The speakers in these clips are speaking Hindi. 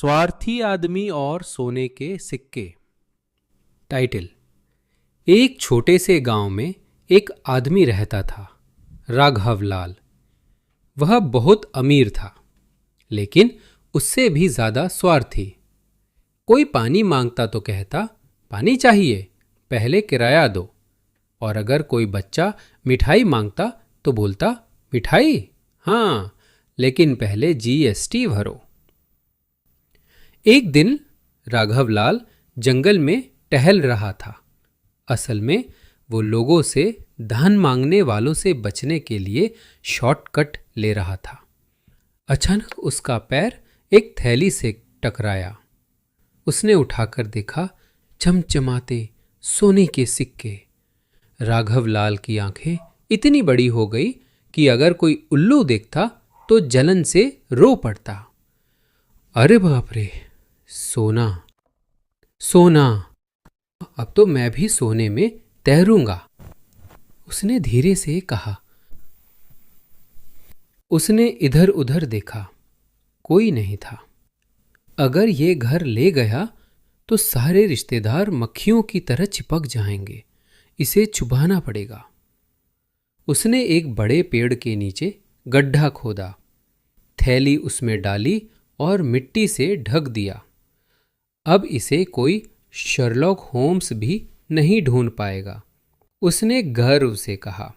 स्वार्थी आदमी और सोने के सिक्के। टाइटल। एक छोटे से गांव में एक आदमी रहता था, राघव लाल। वह बहुत अमीर था, लेकिन उससे भी ज्यादा स्वार्थी। कोई पानी मांगता तो कहता, पानी चाहिए, पहले किराया दो। और अगर कोई बच्चा मिठाई मांगता तो बोलता, मिठाई हाँ, लेकिन पहले जीएसटी भरो। एक दिन राघवलाल जंगल में टहल रहा था। असल में वो लोगों से धन मांगने वालों से बचने के लिए शॉर्टकट ले रहा था। अचानक उसका पैर एक थैली से टकराया। उसने उठाकर देखा, चमचमाते सोने के सिक्के। राघवलाल की आंखें इतनी बड़ी हो गई कि अगर कोई उल्लू देखता तो जलन से रो पड़ता। अरे बाप रे, सोना सोना, अब तो मैं भी सोने में तैरूंगा, उसने धीरे से कहा। उसने इधर उधर देखा, कोई नहीं था। अगर ये घर ले गया तो सारे रिश्तेदार मक्खियों की तरह चिपक जाएंगे, इसे छुपाना पड़ेगा। उसने एक बड़े पेड़ के नीचे गड्ढा खोदा, थैली उसमें डाली और मिट्टी से ढक दिया। अब इसे कोई शर्लॉक होम्स भी नहीं ढूंढ पाएगा, उसने गर्व से कहा।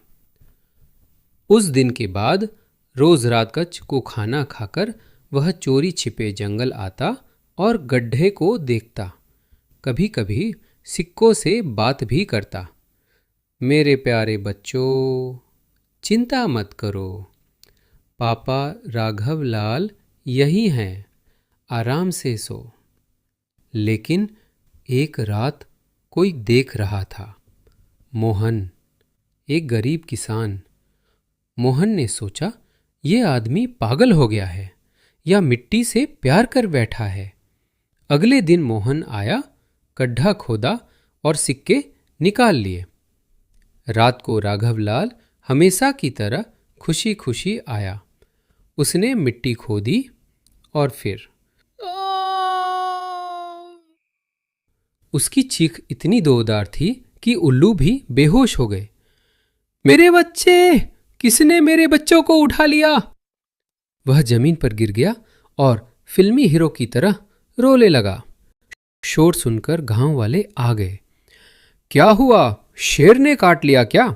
उस दिन के बाद रोज रात कच को खाना खाकर वह चोरी छिपे जंगल आता और गड्ढे को देखता। कभी कभी सिक्कों से बात भी करता। मेरे प्यारे बच्चों, चिंता मत करो, पापा राघवलाल यही हैं, आराम से सो। लेकिन एक रात कोई देख रहा था। मोहन, एक गरीब किसान। मोहन ने सोचा, ये आदमी पागल हो गया है या मिट्टी से प्यार कर बैठा है। अगले दिन मोहन आया, गड्ढा खोदा और सिक्के निकाल लिए। रात को राघवलाल हमेशा की तरह खुशी खुशी आया। उसने मिट्टी खोदी और फिर उसकी चीख इतनी जोरदार थी कि उल्लू भी बेहोश हो गए। मेरे बच्चे, किसने मेरे बच्चों को उठा लिया? वह जमीन पर गिर गया और फिल्मी हीरो की तरह रोने लगा। शोर सुनकर गांव वाले आ गए। क्या हुआ, शेर ने काट लिया क्या?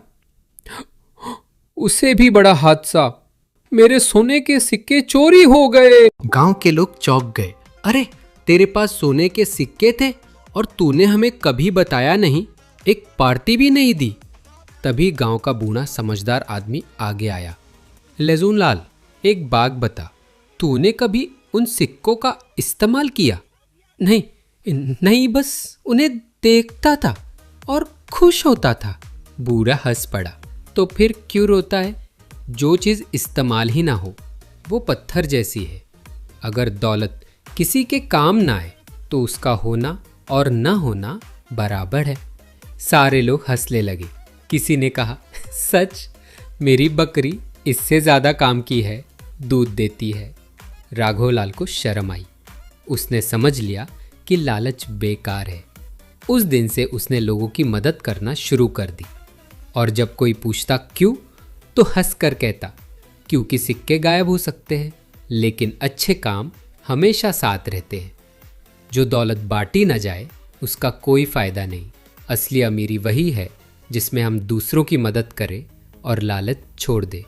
उससे भी बड़ा हादसा, मेरे सोने के सिक्के चोरी हो गए। गांव के लोग चौंक गए। अरे, तेरे पास सोने के सिक्के थे और तूने हमें कभी बताया नहीं, एक पार्टी भी नहीं दी। तभी गांव का बूढ़ा समझदार आदमी आगे आया। लेजून लाल, एक बात बता, तूने कभी उन सिक्कों का इस्तेमाल किया? नहीं, बस उन्हें देखता था और खुश होता था। बूढ़ा हंस पड़ा। तो फिर क्यों रोता है? जो चीज़ इस्तेमाल ही ना हो वो पत्थर जैसी है। अगर दौलत किसी के काम ना आए तो उसका होना और ना होना बराबर है। सारे लोग हंसने लगे। किसी ने कहा, सच, मेरी बकरी इससे ज़्यादा काम की है, दूध देती है। राघवलाल को शर्म आई। उसने समझ लिया कि लालच बेकार है। उस दिन से उसने लोगों की मदद करना शुरू कर दी। और जब कोई पूछता क्यों, तो हंसकर कहता, क्योंकि सिक्के गायब हो सकते हैं, लेकिन अच्छे काम हमेशा साथ रहते हैं। जो दौलत बांटी न जाए उसका कोई फायदा नहीं। असली अमीरी वही है जिसमें हम दूसरों की मदद करें और लालच छोड़ दें।